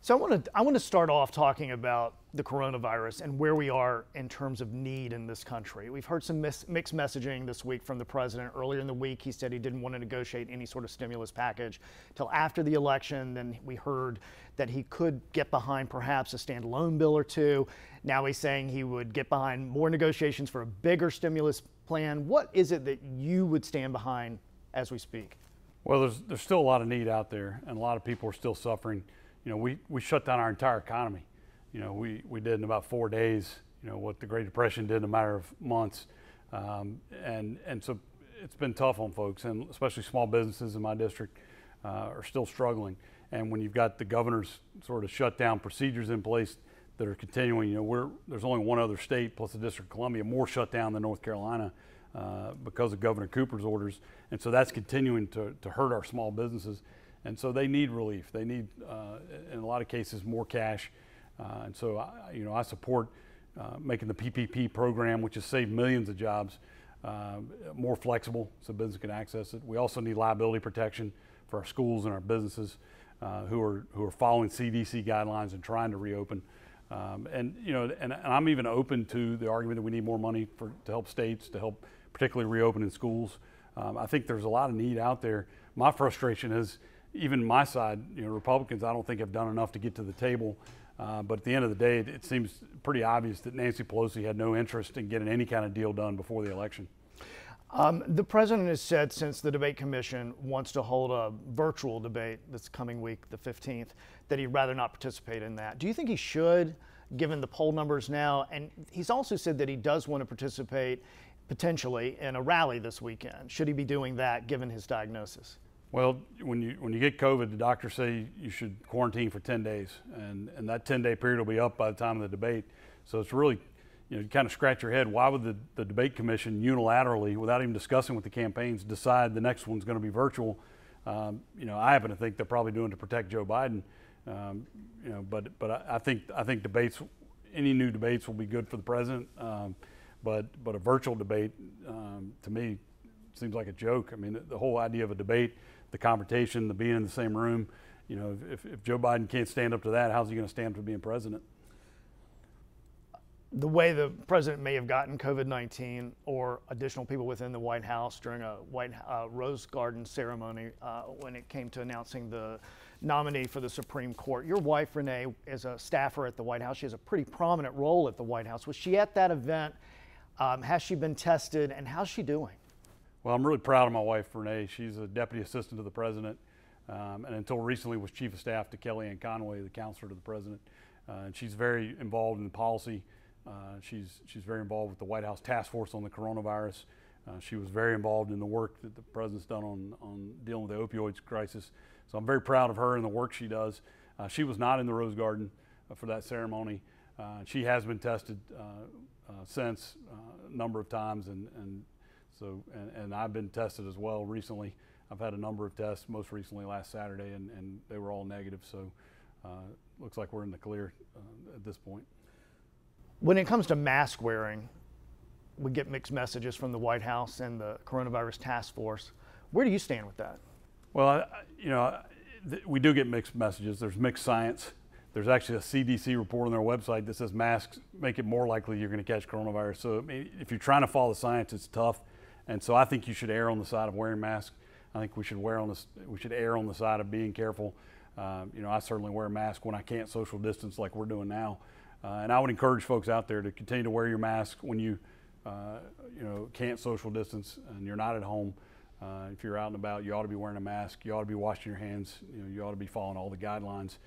So I want to start off talking about the coronavirus and where we are in terms of need in this country. We've heard some mixed messaging this week from the president. Earlier in the week, he said he didn't want to negotiate any sort of stimulus package till after the election. Then we heard that he could get behind perhaps a standalone bill or two. Now he's saying he would get behind more negotiations for a bigger stimulus plan. What is it that you would stand behind as we speak? Well, there's still a lot of need out there, and a lot of people are still suffering. You know, we shut down our entire economy. You know, we did in about 4 days, you know, what the Great Depression did in a matter of months. And so it's been tough on folks, and especially small businesses in my district are still struggling. And when you've got the governor's sort of shutdown procedures in place that are continuing, you know, there's only one other state plus the District of Columbia more shut down than North Carolina because of Governor Cooper's orders. And so that's continuing to hurt our small businesses. And so they need relief. They need, in a lot of cases, more cash. And so, I support making the PPP program, which has saved millions of jobs, more flexible so business can access it. We also need liability protection for our schools and our businesses who are following CDC guidelines and trying to reopen. And I'm even open to the argument that we need more money to help states, to help particularly reopen in schools. I think there's a lot of need out there. My frustration is, even my side, you know, Republicans, I don't think have done enough to get to the table. But at the end of the day, it seems pretty obvious that Nancy Pelosi had no interest in getting any kind of deal done before the election. The president has said since the debate commission wants to hold a virtual debate this coming week, the 15th, that he'd rather not participate in that. Do you think he should, given the poll numbers now? And he's also said that he does want to participate potentially in a rally this weekend. Should he be doing that given his diagnosis? Well, when you get COVID, the doctors say you should quarantine for 10 days, and that 10-day period will be up by the time of the debate. So it's really, you kind of scratch your head. Why would the debate commission unilaterally, without even discussing with the campaigns, decide the next one's going to be virtual? I happen to think they're probably doing it to protect Joe Biden. But I think debates, any new debates, will be good for the president. But a virtual debate, to me, seems like a joke. I mean, the whole idea of a debate, the confrontation, the being in the same room, you know, if Joe Biden can't stand up to that, how's he going to stand up to being president? The way the president may have gotten COVID-19 or additional people within the White House during a Rose Garden ceremony when it came to announcing the nominee for the Supreme Court. Your wife, Renee, is a staffer at the White House. She has a pretty prominent role at the White House. Was she at that event? Has she been tested, and how's she doing? Well, I'm really proud of my wife, Renee. She's a deputy assistant to the president, and until recently was chief of staff to Kellyanne Conway, the counselor to the president. And she's very involved in policy. She's very involved with the White House task force on the coronavirus. She was very involved in the work that the president's done on dealing with the opioids crisis. So I'm very proud of her and the work she does. She was not in the Rose Garden for that ceremony. She has been tested since a number of times, and I've been tested as well recently. I've had a number of tests, most recently last Saturday, and they were all negative. So looks like we're in the clear at this point. When it comes to mask wearing, we get mixed messages from the White House and the coronavirus task force. Where do you stand with that? Well, we do get mixed messages. There's mixed science. There's actually a CDC report on their website that says masks make it more likely you're going to catch coronavirus. So I mean, if you're trying to follow the science, it's tough. And so I think you should err on the side of wearing masks. I think we should err on the side of being careful. I certainly wear a mask when I can't social distance like we're doing now. And I would encourage folks out there to continue to wear your mask when you can't social distance and you're not at home. If you're out and about, you ought to be wearing a mask. You ought to be washing your hands. You ought to be following all the guidelines.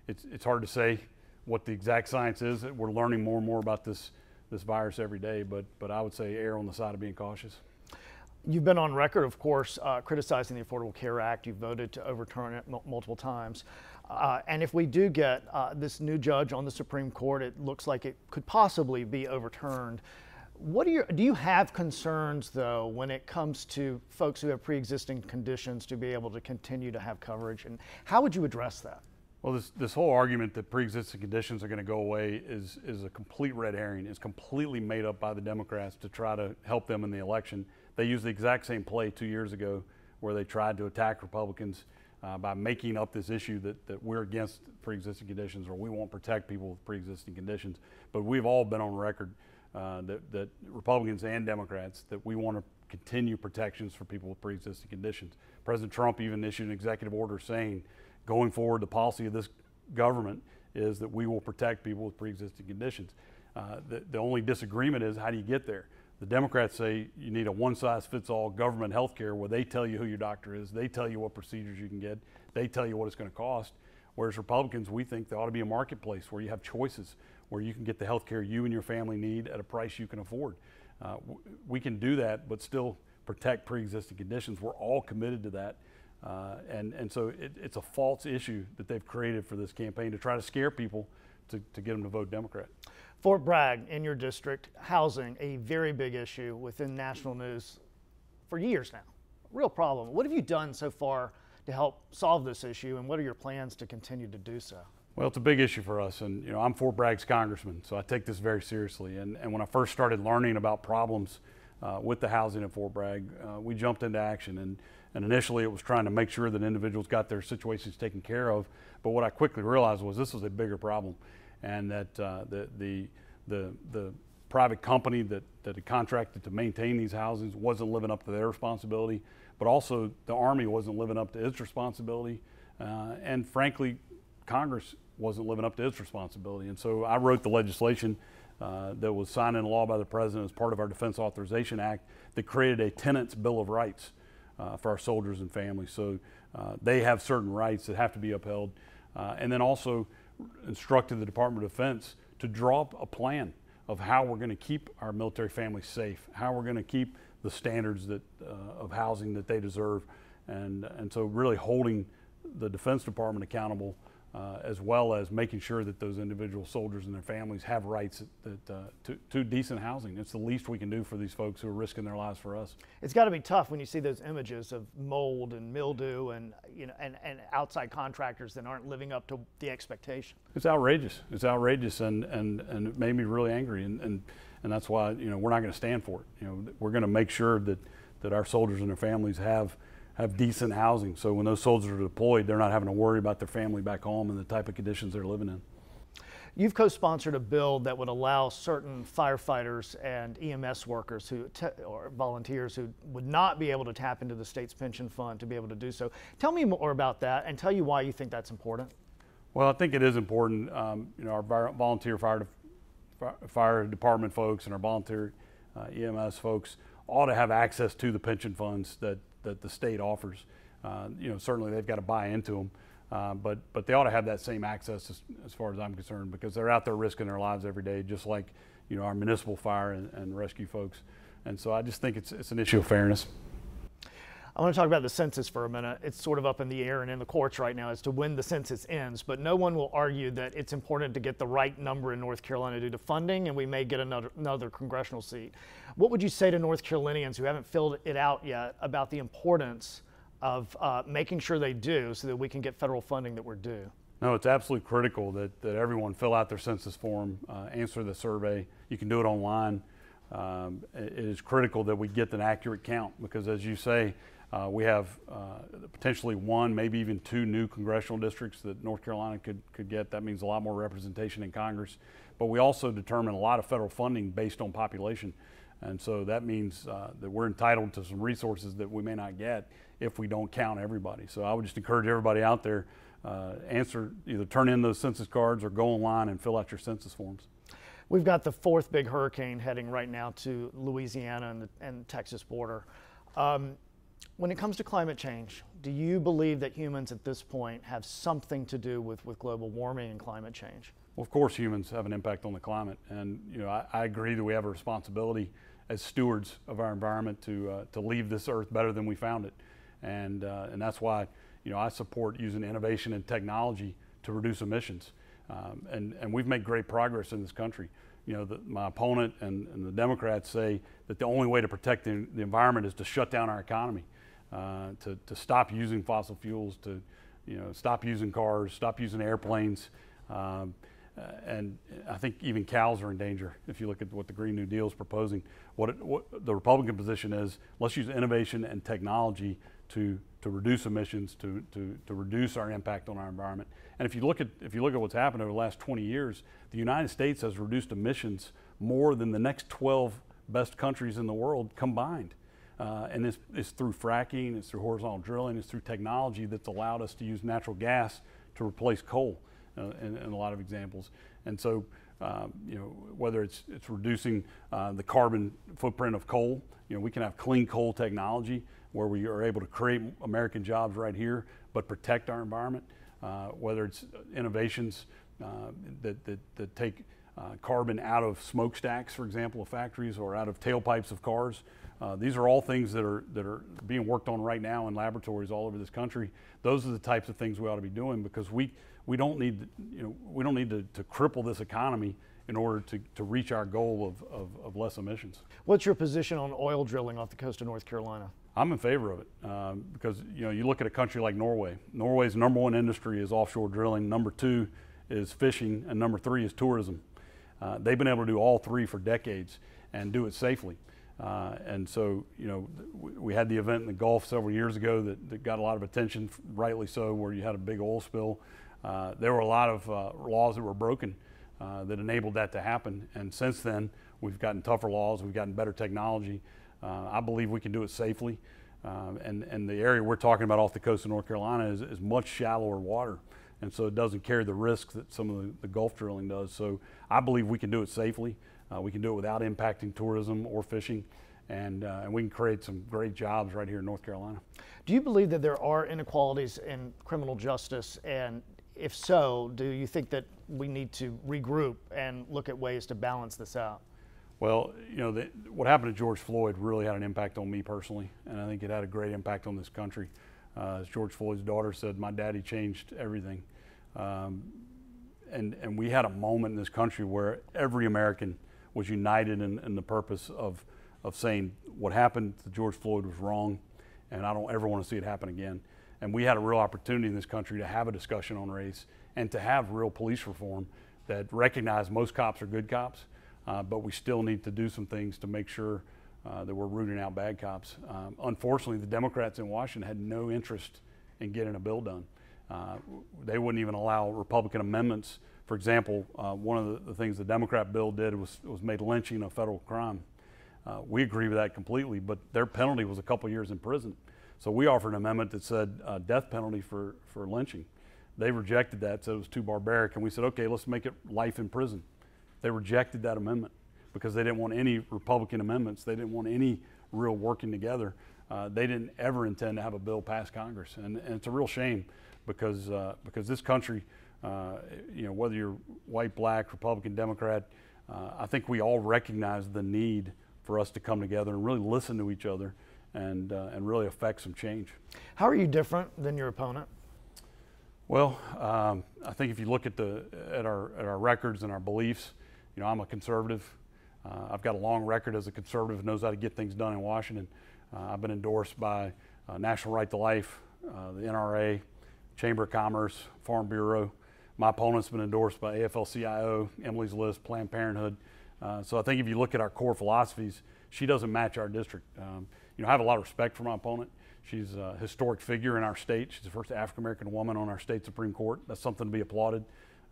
It's hard to say what the exact science is. We're learning more and more about this virus every day, but I would say err on the side of being cautious. You've been on record, of course, criticizing the Affordable Care Act. You've voted to overturn it multiple times. And if we do get this new judge on the Supreme Court, it looks like it could possibly be overturned. Do you have concerns, though, when it comes to folks who have pre-existing conditions to be able to continue to have coverage? And how would you address that? Well, this whole argument that pre-existing conditions are going to go away is a complete red herring. It's completely made up by the Democrats to try to help them in the election. They used the exact same play 2 years ago where they tried to attack Republicans by making up this issue that we're against pre-existing conditions or we won't protect people with pre-existing conditions. But we've all been on record that Republicans and Democrats, that we want to continue protections for people with pre-existing conditions. President Trump even issued an executive order saying, going forward, the policy of this government is that we will protect people with pre-existing conditions. The only disagreement is, how do you get there? The Democrats say you need a one-size-fits-all government health care where they tell you who your doctor is, they tell you what procedures you can get, they tell you what it's going to cost. Whereas Republicans, we think there ought to be a marketplace where you have choices, where you can get the health care you and your family need at a price you can afford. We can do that, but still protect pre-existing conditions. We're all committed to that. And so it's a false issue that they've created for this campaign to try to scare people to get them to vote Democrat. Fort Bragg, in your district, housing, a very big issue within national news for years now. Real problem. What have you done so far to help solve this issue, and what are your plans to continue to do so? Well, it's a big issue for us, and I'm Fort Bragg's congressman, so I take this very seriously. And when I first started learning about problems with the housing in Fort Bragg, we jumped into action. And initially, it was trying to make sure that individuals got their situations taken care of. But what I quickly realized was this was a bigger problem, and that the private company that had contracted to maintain these houses wasn't living up to their responsibility, but also the Army wasn't living up to its responsibility, and frankly, Congress wasn't living up to its responsibility. And so I wrote the legislation that was signed into law by the President as part of our Defense Authorization Act that created a tenant's Bill of Rights for our soldiers and families. So they have certain rights that have to be upheld, and then also instructed the Department of Defense to draw up a plan of how we're going to keep our military families safe, how we're going to keep the standards of housing that they deserve, and so really holding the Defense Department accountable, as well as making sure that those individual soldiers and their families have rights to decent housing. It's the least we can do for these folks who are risking their lives for us. It's got to be tough when you see those images of mold and mildew and and outside contractors that aren't living up to the expectation. It's outrageous. It's outrageous, and it made me really angry, and that's why we're not going to stand for it. We're going to make sure that our soldiers and their families have decent housing, so when those soldiers are deployed, they're not having to worry about their family back home and the type of conditions they're living in. You've co-sponsored a bill that would allow certain firefighters and EMS workers or volunteers who would not be able to tap into the state's pension fund to be able to do so. Tell me more about that, and tell you why you think that's important. Well, I think it is important. Our volunteer fire department folks and our volunteer EMS folks ought to have access to the pension funds that the state offers. Certainly they've got to buy into them, but they ought to have that same access as far as I'm concerned, because they're out there risking their lives every day, just like our municipal fire and rescue folks. And so I just think it's an issue of fairness. I want to talk about the census for a minute. It's sort of up in the air and in the courts right now as to when the census ends, but no one will argue that it's important to get the right number in North Carolina due to funding, and we may get another congressional seat. What would you say to North Carolinians who haven't filled it out yet about the importance of making sure they do, so that we can get federal funding that we're due? No, it's absolutely critical that everyone fill out their census form, answer the survey. You can do it online. It is critical that we get an accurate count, because as you say, we have potentially one, maybe even two new congressional districts that North Carolina could get. That means a lot more representation in Congress. But we also determine a lot of federal funding based on population. And so that means that we're entitled to some resources that we may not get if we don't count everybody. So I would just encourage everybody out there, either turn in those census cards or go online and fill out your census forms. We've got the fourth big hurricane heading right now to Louisiana and Texas border. When it comes to climate change, do you believe that humans at this point have something to do with global warming and climate change? Well, of course humans have an impact on the climate, and I agree that we have a responsibility as stewards of our environment to leave this earth better than we found it, and that's why I support using innovation and technology to reduce emissions, and we've made great progress in this country. My opponent and the Democrats say that the only way to protect the environment is to shut down our economy, to stop using fossil fuels, to stop using cars, stop using airplanes, and I think even cows are in danger if you look at what the Green New Deal is proposing. What the Republican position is, let's use innovation and technology to reduce emissions, to reduce our impact on our environment. And if you look at what's happened over the last 20 years, the United States has reduced emissions more than the next 12 best countries in the world combined. And it's through fracking, it's through horizontal drilling, it's through technology that's allowed us to use natural gas to replace coal in a lot of examples. And so, whether it's reducing the carbon footprint of coal, we can have clean coal technology where we are able to create American jobs right here, but protect our environment. Whether it's innovations that take carbon out of smokestacks, for example, of factories, or out of tailpipes of cars. These are all things that are being worked on right now in laboratories all over this country. Those are the types of things we ought to be doing, because we don't need to cripple this economy in order to reach our goal of less emissions. What's your position on oil drilling off the coast of North Carolina? I'm in favor of it because you look at a country like Norway. Norway's number one industry is offshore drilling. Number two is fishing, and number three is tourism. They've been able to do all three for decades and do it safely. And so, we had the event in the Gulf several years ago that got a lot of attention, rightly so, where you had a big oil spill. There were a lot of laws that were broken that enabled that to happen. And since then, we've gotten tougher laws, we've gotten better technology. I believe we can do it safely. And the area we're talking about off the coast of North Carolina is much shallower water. And so it doesn't carry the risk that some of the Gulf drilling does. So I believe we can do it safely. We can do it without impacting tourism or fishing, and we can create some great jobs right here in North Carolina. Do you believe that there are inequalities in criminal justice? And if so, do you think that we need to regroup and look at ways to balance this out? Well, what happened to George Floyd really had an impact on me personally, and I think it had a great impact on this country. As George Floyd's daughter said, my daddy changed everything. And we had a moment in this country where every American was united in the purpose of saying what happened to George Floyd was wrong, and I don't ever want to see it happen again. And we had a real opportunity in this country to have a discussion on race and to have real police reform that recognize most cops are good cops, but we still need to do some things to make sure that we're rooting out bad cops. Unfortunately, the Democrats in Washington had no interest in getting a bill done. They wouldn't even allow Republican amendments. For example, one of the things the Democrat bill did was made lynching a federal crime. We agree with that completely, but their penalty was a couple years in prison. So we offered an amendment that said death penalty for lynching. They rejected that, said it was too barbaric, and we said, okay, let's make it life in prison. They rejected that amendment because they didn't want any Republican amendments. They didn't want any real working together. They didn't ever intend to have a bill pass Congress, and it's a real shame because this country, whether you're white, black, Republican, Democrat, I think we all recognize the need for us to come together and really listen to each other and really affect some change. How are you different than your opponent? Well, I think if you look at our records and our beliefs, I'm a conservative. I've got a long record as a conservative who knows how to get things done in Washington. I've been endorsed by National Right to Life, the NRA, Chamber of Commerce, Farm Bureau. My opponent's been endorsed by AFL-CIO, Emily's List, Planned Parenthood. So I think if you look at our core philosophies, she doesn't match our district. I have a lot of respect for my opponent. She's a historic figure in our state. She's the first African-American woman on our state Supreme Court. That's something to be applauded.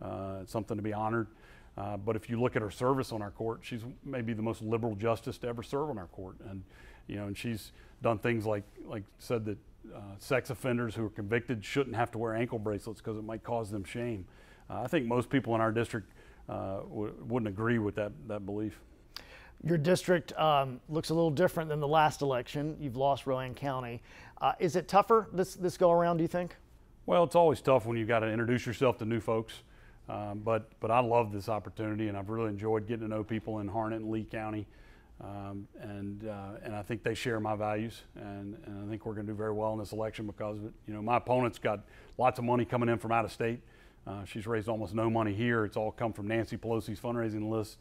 It's something to be honored. But if you look at her service on our court, she's maybe the most liberal justice to ever serve on our court. And she's done things like said that sex offenders who are convicted shouldn't have to wear ankle bracelets because it might cause them shame. I think most people in our district wouldn't agree with that belief. Your district looks a little different than the last election. You've lost Rowan County. Is it tougher this go around, do you think? Well, it's always tough when you've got to introduce yourself to new folks. But I love this opportunity, and I've really enjoyed getting to know people in Harnett and Lee County. And I think they share my values, and I think we're going to do very well in this election because of it. My opponent's got lots of money coming in from out of state. She's raised almost no money here. It's all come from Nancy Pelosi's fundraising list.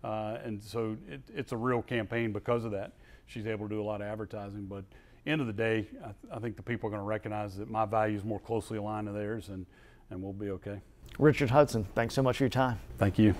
And so it's a real campaign because of that. She's able to do a lot of advertising, but end of the day, I think the people are going to recognize that my values more closely aligned to theirs, and we'll be okay. Richard Hudson, thanks so much for your time. Thank you.